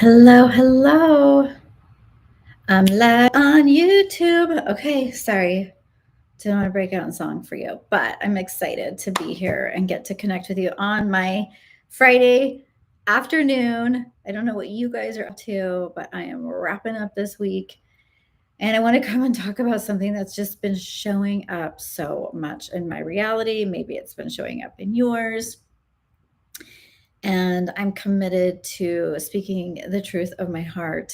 Hello, hello. I'm live on YouTube. Okay, sorry. Didn't want to break out in song for you, but I'm excited to be here and get to connect with you on my Friday afternoon. I don't know what you guys are up to, but I am wrapping up this week. And I want to come and talk about something that's just been showing up so much in my reality. Maybe it's been showing up in yours. And I'm committed to speaking the truth of my heart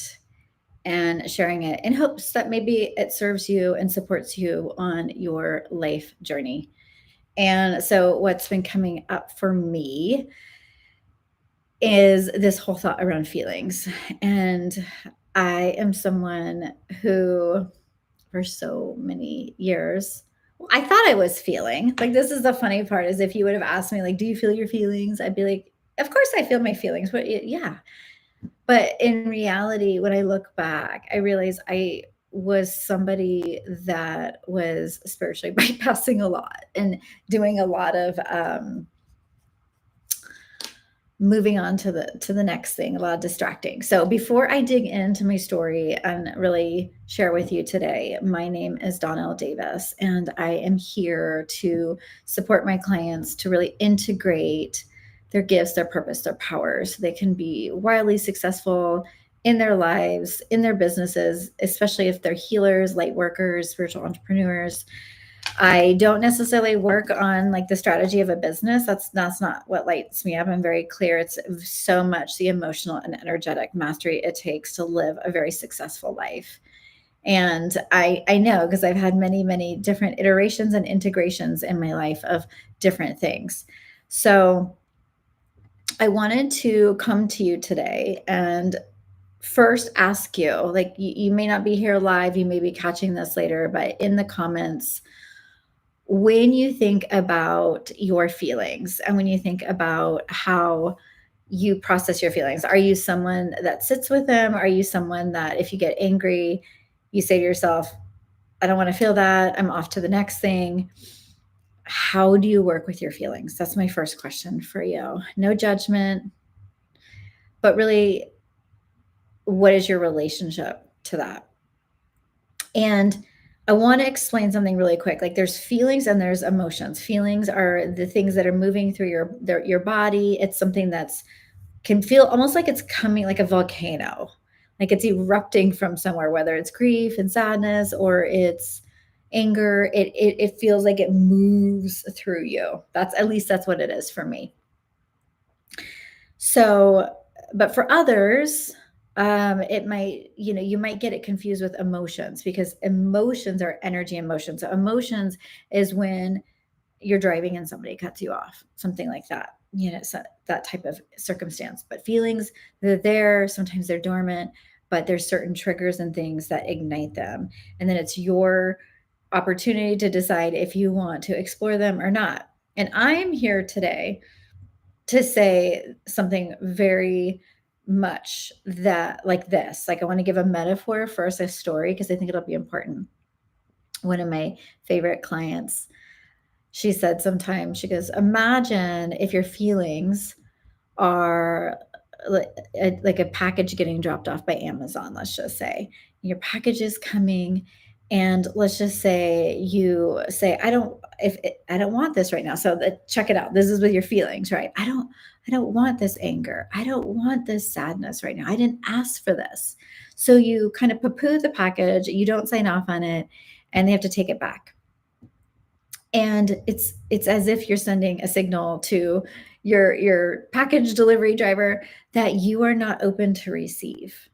and sharing it in hopes that maybe it serves you and supports you on your life journey. And so, what's been coming up for me is this whole thought around feelings. And I am someone who, for so many years, well, I thought I was feeling like this is the funny part is if you would have asked me, like, do you feel your feelings? I'd be like, of course I feel my feelings, but yeah, but in reality, when I look back, I realize I was somebody that was spiritually bypassing a lot and doing a lot of moving on to the next thing, a lot of distracting. So before I dig into my story and really share with you today, my name is Donnell Davis, and I am here to support my clients to really integrate their gifts, their purpose, their powers. So they can be wildly successful in their lives, in their businesses, especially if they're healers, light workers, spiritual entrepreneurs. I don't necessarily work on like the strategy of a business. That's not what lights me up. I'm very clear. It's so much the emotional and energetic mastery it takes to live a very successful life. And I know because I've had many different iterations and integrations in my life of different things. So I wanted to come to you today and first ask you, like you may not be here live, you may be catching this later, but in the comments, when you think about your feelings and when you think about how you process your feelings, are you someone that sits with them? Are you someone that if you get angry, you say to yourself, I don't want to feel that, I'm off to the next thing? How do you work with your feelings? That's my first question for you. No judgment, but really, what is your relationship to that? And I want to explain something really quick. Like there's feelings and there's emotions. Feelings are the things that are moving through your body. It's something that's can feel almost like it's coming like a volcano, like it's erupting from somewhere, whether it's grief and sadness or it's anger. It feels like it moves through you. That's at least that's what it is for me. So, but for others, it might, you might get it confused with emotions because emotions are energy emotions. So emotions is when you're driving and somebody cuts you off, something like that, so that type of circumstance. But feelings, they're there, sometimes they're dormant, but there's certain triggers and things that ignite them. And then it's your opportunity to decide if you want to explore them or not. And I'm here today to say something very much that like this. Like I want to give a metaphor first, a story, because I think it'll be important. One of my favorite clients, she said sometimes, she goes, imagine if your feelings are like a package getting dropped off by Amazon, let's just say. Your package is coming and let's just say you say, I don't want this right now. So check it out. This is with your feelings, right? I don't want this anger. I don't want this sadness right now. I didn't ask for this. So you kind of poo-poo the package, you don't sign off on it, and they have to take it back. And it's as if you're sending a signal to your package delivery driver that you are not open to receive.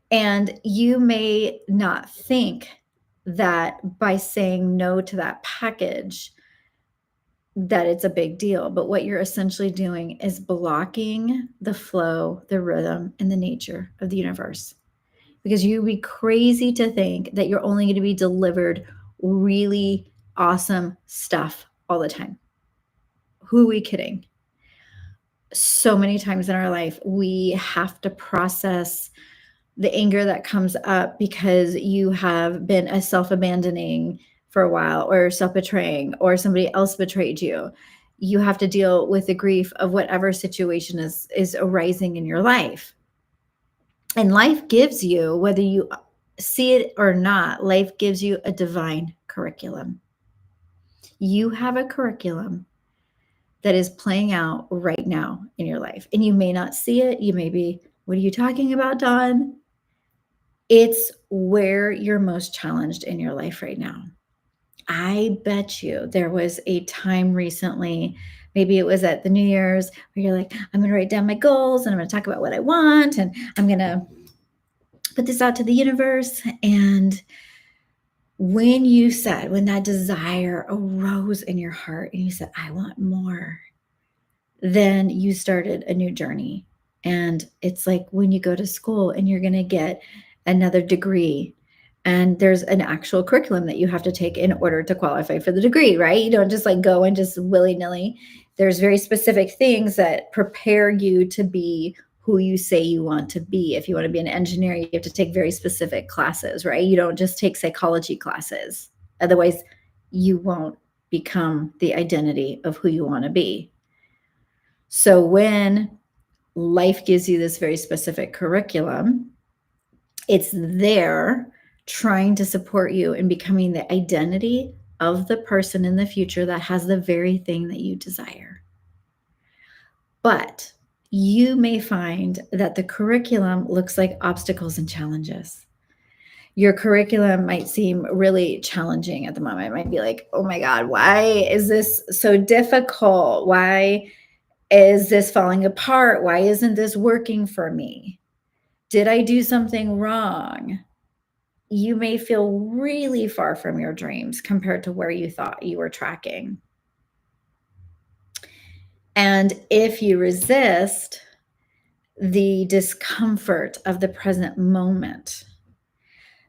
And you may not think that by saying no to that package that it's a big deal, but what you're essentially doing is blocking the flow, the rhythm, and the nature of the universe. Because you'd be crazy to think that you're only going to be delivered really awesome stuff all the time. Who are we kidding? So many times in our life, we have to process the anger that comes up because you have been a self-abandoning for a while or self-betraying or somebody else betrayed you. You have to deal with the grief of whatever situation is arising in your life. And life gives you, whether you see it or not, life gives you a divine curriculum. You have a curriculum that is playing out right now in your life. And you may not see it. You may be, what are you talking about, Dawn? It's where you're most challenged in your life right now. I bet you there was a time recently, maybe it was at the New Year's, where you're like, I'm going to write down my goals and I'm going to talk about what I want and I'm going to put this out to the universe. And when you said, when that desire arose in your heart and you said, I want more, then you started a new journey. And it's like when you go to school and you're going to get another degree, and there's an actual curriculum that you have to take in order to qualify for the degree, right? You don't just like go and just willy-nilly. There's very specific things that prepare you to be who you say you want to be. If you want to be an engineer, you have to take very specific classes, right? You don't just take psychology classes. Otherwise, you won't become the identity of who you want to be. So when life gives you this very specific curriculum, it's there trying to support you in becoming the identity of the person in the future that has the very thing that you desire. But you may find that the curriculum looks like obstacles and challenges. Your curriculum might seem really challenging at the moment. It might be like, oh my God, why is this so difficult? Why is this falling apart? Why isn't this working for me? Did I do something wrong? You may feel really far from your dreams compared to where you thought you were tracking. And if you resist the discomfort of the present moment,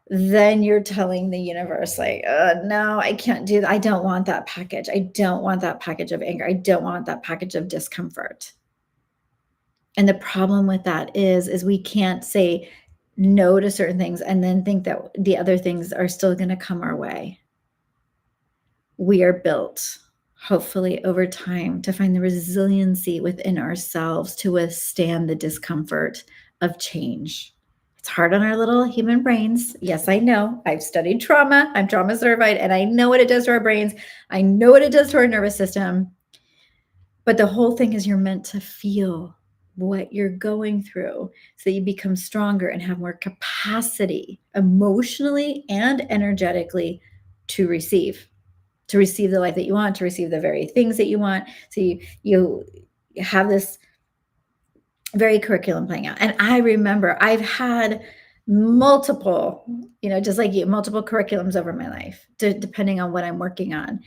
then you're telling the universe, like, no, I can't do that. I don't want that package. I don't want that package of anger. I don't want that package of discomfort. And the problem with that is we can't say no to certain things and then think that the other things are still going to come our way. We are built, hopefully over time, to find the resiliency within ourselves to withstand the discomfort of change. It's hard on our little human brains. Yes, I know. I've studied trauma. I'm trauma certified, and I know what it does to our brains. I know what it does to our nervous system. But the whole thing is you're meant to feel what you're going through so that you become stronger and have more capacity emotionally and energetically to receive the life that you want, to receive the very things that you want. So you have this very curriculum playing out. And I remember I've had multiple, just like you, multiple curriculums over my life, depending on what I'm working on.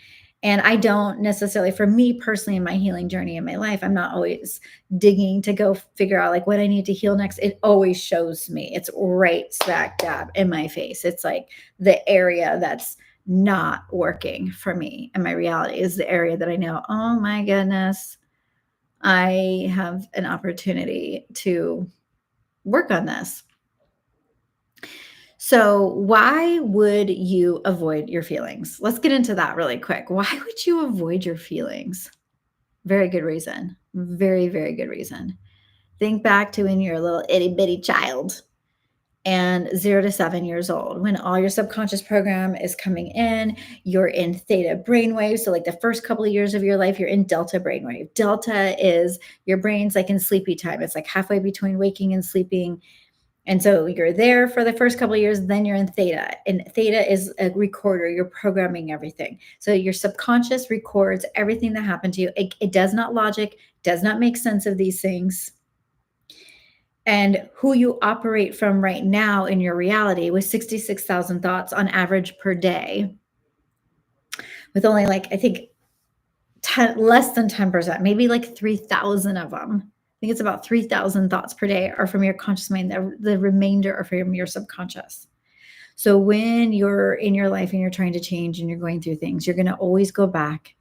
And I don't necessarily, for me personally, in my healing journey in my life, I'm not always digging to go figure out like what I need to heal next. It always shows me. It's right smack dab in my face. It's like the area that's not working for me. And my reality is the area that I know, oh my goodness, I have an opportunity to work on this. So why would you avoid your feelings? Let's get into that really quick. Why would you avoid your feelings? Very good reason. Very, very good reason. Think back to when you're a little itty bitty child and 0 to 7 years old, when all your subconscious program is coming in, you're in theta brainwave. So like the first couple of years of your life, you're in delta brainwave. Delta is your brain's like in sleepy time. It's like halfway between waking and sleeping. And so you're there for the first couple of years, then you're in theta. And theta is a recorder. You're programming everything. So your subconscious records everything that happened to you. It does not logic, does not make sense of these things. And who you operate from right now in your reality with 66,000 thoughts on average per day, with only like, I think less than 10%, maybe like 3,000 of them. I think it's about 3,000 thoughts per day are from your conscious mind. The remainder are from your subconscious. So when you're in your life and you're trying to change and you're going through things, you're going to always go back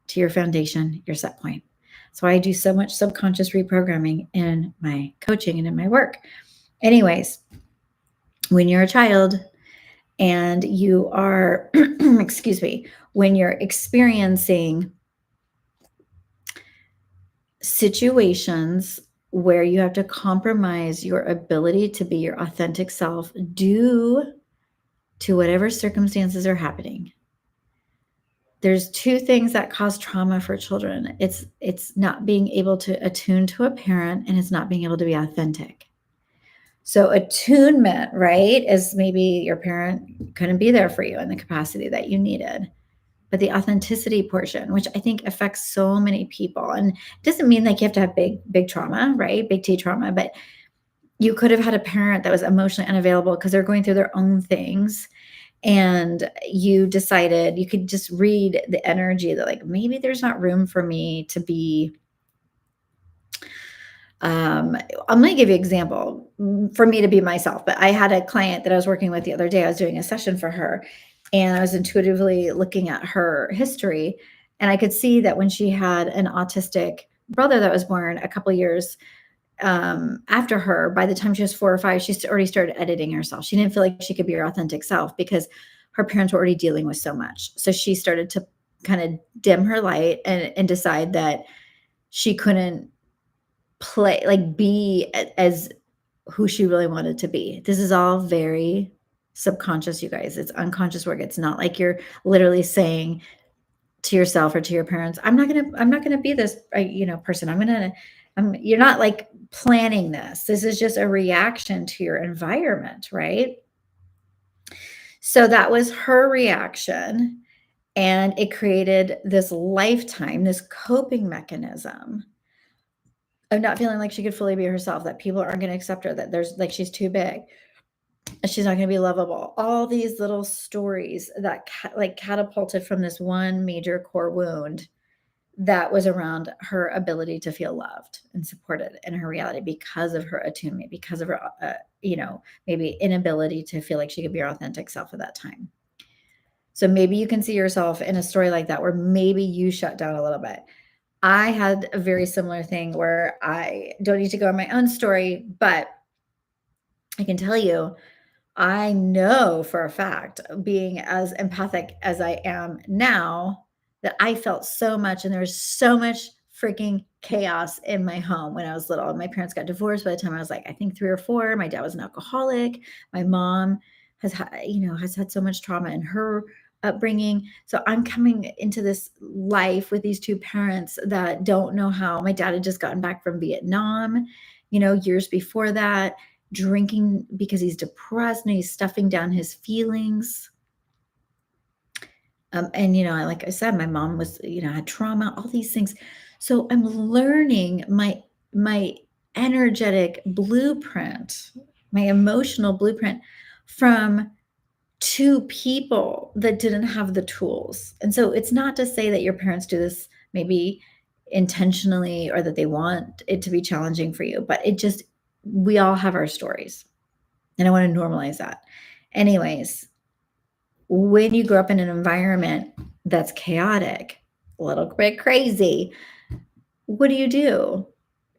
to your foundation, your set point. So I do so much subconscious reprogramming in my coaching and in my work. Anyways, when you're a child and you are, excuse me, when you're experiencing situations where you have to compromise your ability to be your authentic self due to whatever circumstances are happening. There's two things that cause trauma for children. It's not being able to attune to a parent, and it's not being able to be authentic. So attunement, right, is maybe your parent couldn't be there for you in the capacity that you needed. But the authenticity portion, which I think affects so many people, and it doesn't mean like you have to have big trauma, right? Big T trauma, but you could have had a parent that was emotionally unavailable because they're going through their own things, and you decided you could just read the energy that like maybe there's not room for me to be. I'm going to give you an example for me to be myself, but I had a client that I was working with the other day. I was doing a session for her, and I was intuitively looking at her history, and I could see that when she had an autistic brother that was born a couple years after her, by the time she was 4 or 5, she already started editing herself. She didn't feel like she could be her authentic self because her parents were already dealing with so much. So she started to kind of dim her light and decide that she couldn't play, like be as who she really wanted to be. This is all very subconscious, you guys. It's unconscious work. It's not like you're literally saying to yourself or to your parents, I'm not gonna be this, person. You're not like planning this. This is just a reaction to your environment, right? So that was her reaction. And it created this lifetime, this coping mechanism of not feeling like she could fully be herself, that people aren't going to accept her, that there's like she's too big, she's not going to be lovable. All these little stories that catapulted from this one major core wound that was around her ability to feel loved and supported in her reality because of her attunement, because of her, maybe inability to feel like she could be her authentic self at that time. So maybe you can see yourself in a story like that where maybe you shut down a little bit. I had a very similar thing where I don't need to go on my own story, but I can tell you, I know for a fact, being as empathic as I am now, that I felt so much, and there was so much freaking chaos in my home when I was little. My parents got divorced by the time I was like, I think 3 or 4. My dad was an alcoholic. My mom has had so much trauma in her upbringing. So I'm coming into this life with these two parents that don't know how. My dad had just gotten back from Vietnam, years before that, drinking because he's depressed and he's stuffing down his feelings. And like I said, my mom was, had trauma, all these things. So I'm learning my energetic blueprint, my emotional blueprint from two people that didn't have the tools. And so it's not to say that your parents do this maybe intentionally or that they want it to be challenging for you, but we all have our stories. And I want to normalize that. Anyways, when you grow up in an environment that's chaotic, a little bit crazy, what do?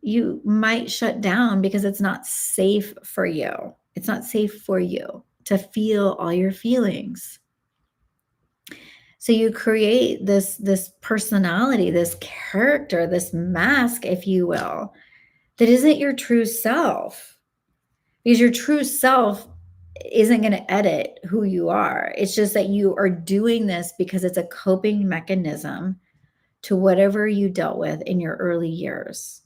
You might shut down because it's not safe for you. It's not safe for you to feel all your feelings. So you create this personality, this character, this mask, if you will, that isn't your true self. Because your true self isn't going to edit who you are. It's just that you are doing this because it's a coping mechanism to whatever you dealt with in your early years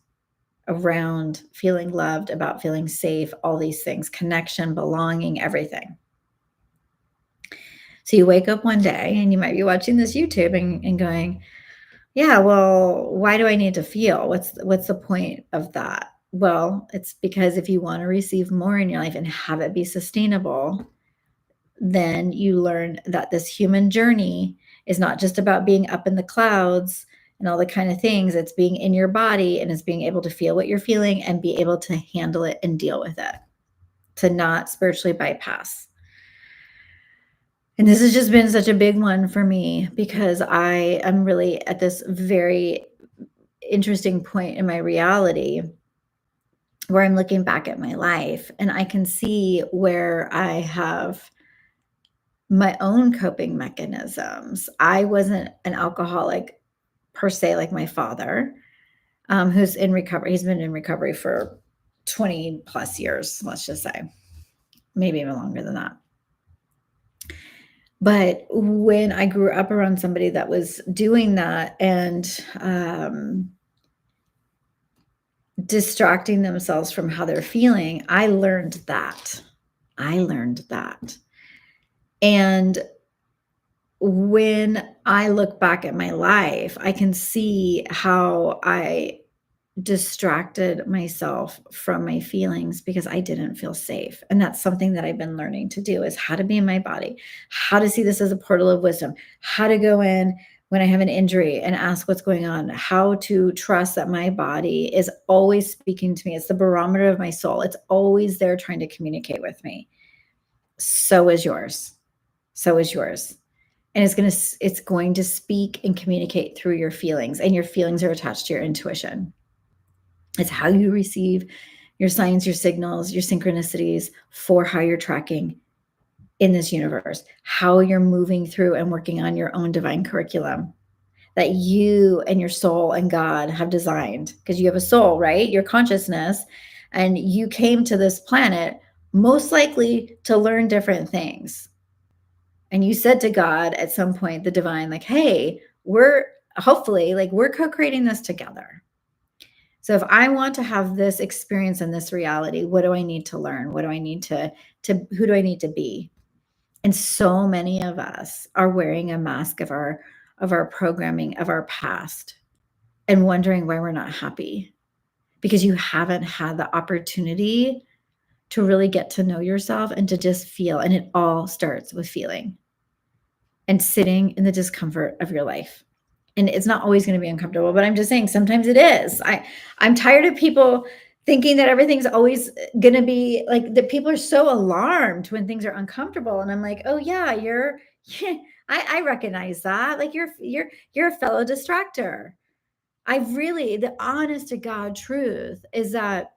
around feeling loved, about feeling safe, all these things, connection, belonging, everything. So you wake up one day and you might be watching this YouTube and going, yeah, well, why do I need to feel? What's the point of that? Well, it's because if you want to receive more in your life and have it be sustainable, then you learn that this human journey is not just about being up in the clouds and all the kind of things. It's being in your body, and it's being able to feel what you're feeling and be able to handle it and deal with it, to not spiritually bypass. And this has just been such a big one for me because I am really at this very interesting point in my reality where I'm looking back at my life and I can see where I have my own coping mechanisms. I wasn't an alcoholic per se like my father. who's in recovery. He's been in recovery for 20 plus years, let's just say, maybe even longer than that. But when I grew up around somebody that was doing that and distracting themselves from how they're feeling, I learned that. And when I look back at my life, I can see how I distracted myself from my feelings because I didn't feel safe. And that's something that I've been learning to do, is how to be in my body, how to see this as a portal of wisdom, how to go in when I have an injury and ask what's going on, how to trust that my body is always speaking to me. It's the barometer of my soul. It's always there trying to communicate with me. So is yours. So is yours. And it's going to speak and communicate through your feelings, and your feelings are attached to your intuition. It's how you receive your signs, your signals, your synchronicities for how you're tracking in this universe, how you're moving through and working on your own divine curriculum that you and your soul and God have designed. Because you have a soul, right? Your consciousness, and you came to this planet most likely to learn different things. And you said to God at some point, the divine, like, hey, we're co-creating this together. So if I want to have this experience in this reality, what do I need to learn? What do I need who do I need to be? And so many of us are wearing a mask of our programming, of our past, and wondering why we're not happy, because you haven't had the opportunity to really get to know yourself and to just feel. And it all starts with feeling and sitting in the discomfort of your life. And it's not always going to be uncomfortable, but I'm just saying sometimes it is. I'm tired of people thinking that everything's always going to be like, that people are so alarmed when things are uncomfortable. And I'm like, oh yeah, I recognize that. Like you're a fellow distractor. The honest to God truth is that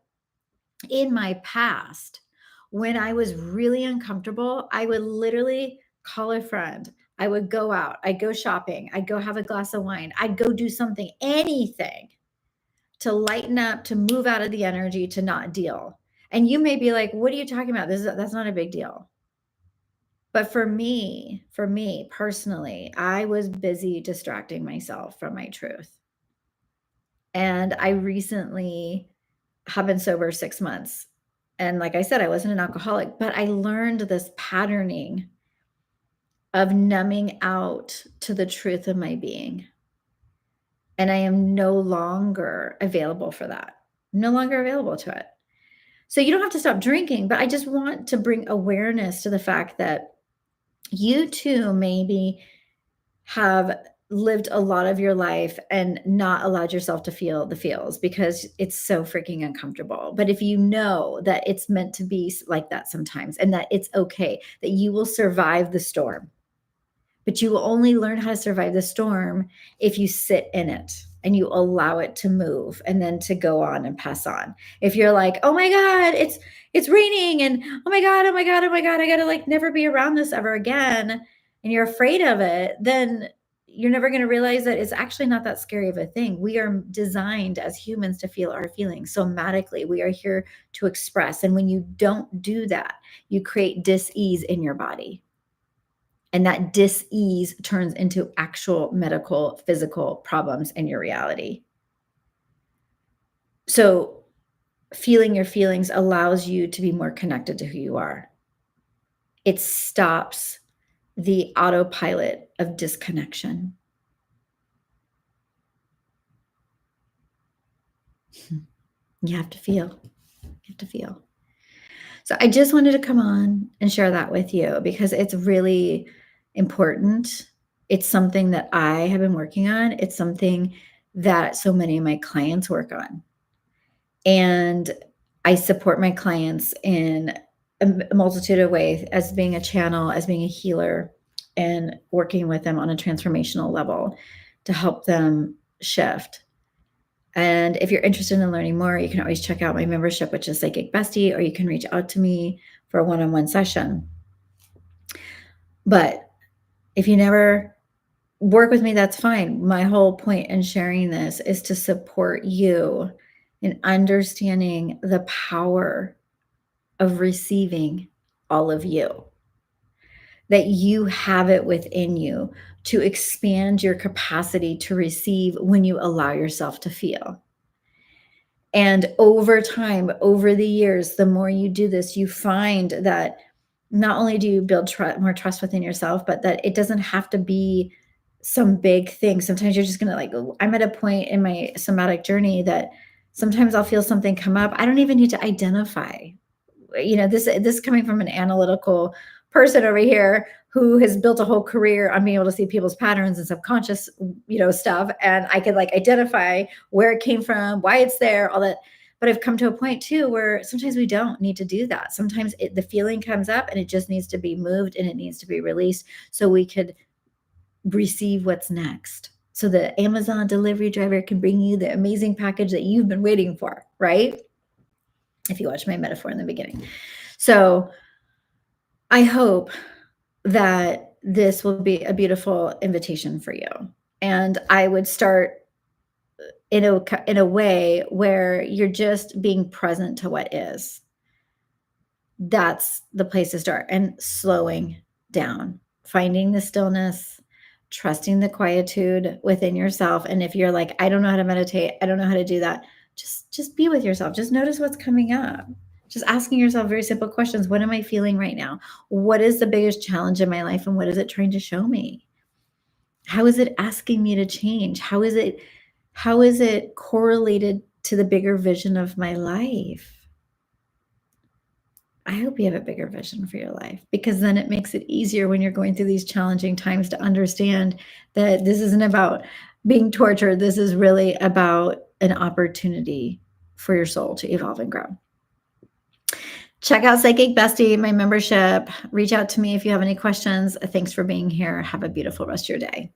in my past, when I was really uncomfortable, I would literally call a friend. I would go out, I'd go shopping, I'd go have a glass of wine, I'd go do something, anything to lighten up, to move out of the energy, to not deal. And you may be like, what are you talking about? That's not a big deal. But for me personally, I was busy distracting myself from my truth. And I recently have been sober 6 months. And like I said, I wasn't an alcoholic, but I learned this patterning of numbing out to the truth of my being. And I am no longer available for that. No longer available to it. So you don't have to stop drinking, but I just want to bring awareness to the fact that you too maybe have lived a lot of your life and not allowed yourself to feel the feels because it's so freaking uncomfortable. But if you know that it's meant to be like that sometimes, and that it's okay, that you will survive the storm. But you will only learn how to survive the storm if you sit in it and you allow it to move and then to go on and pass on. If you're like, oh my God, it's raining, and oh my God, I gotta like never be around this ever again, and you're afraid of it, then you're never going to realize that it's actually not that scary of a thing. We are designed as humans to feel our feelings somatically. We are here to express. And when you don't do that, you create dis-ease in your body. And that dis-ease turns into actual medical, physical problems in your reality. So feeling your feelings allows you to be more connected to who you are. It stops the autopilot of disconnection. You have to feel. You have to feel. So I just wanted to come on and share that with you because it's really important. It's something that I have been working on. It's something that so many of my clients work on. And I support my clients in a multitude of ways, as being a channel, as being a healer, and working with them on a transformational level to help them shift. And if you're interested in learning more, you can always check out my membership, which is Psychic Bestie, or you can reach out to me for a one-on-one session. But if you never work with me, that's fine. My whole point in sharing this is to support you in understanding the power of receiving all of you, that you have it within you to expand your capacity to receive when you allow yourself to feel. And over time, over the years, the more you do this, you find that not only do you build more trust within yourself, but that it doesn't have to be some big thing. Sometimes you're just gonna like, I'm at a point in my somatic journey that sometimes I'll feel something come up. I don't even need to identify. This coming from an analytical person over here who has built a whole career on being able to see people's patterns and subconscious, stuff. And I could like identify where it came from, why it's there, all that. But I've come to a point too where sometimes we don't need to do that. Sometimes the feeling comes up and it just needs to be moved and it needs to be released so we could receive what's next. So the Amazon delivery driver can bring you the amazing package that you've been waiting for, right? If you watch my metaphor in the beginning. So I hope that this will be a beautiful invitation for you. And I would start in a way where you're just being present to what is. That's the place to start, and slowing down, finding the stillness, trusting the quietude within yourself. And if you're like, I don't know how to meditate, I don't know how to do that, just be with yourself. Just notice what's coming up. Just asking yourself very simple questions. What am I feeling right now? What is the biggest challenge in my life and what is it trying to show me? How is it asking me to change? How is it correlated to the bigger vision of my life? I hope you have a bigger vision for your life, because then it makes it easier when you're going through these challenging times to understand that this isn't about being tortured. This is really about an opportunity for your soul to evolve and grow. Check out Psychic Bestie, my membership. Reach out to me if you have any questions. Thanks for being here. Have a beautiful rest of your day.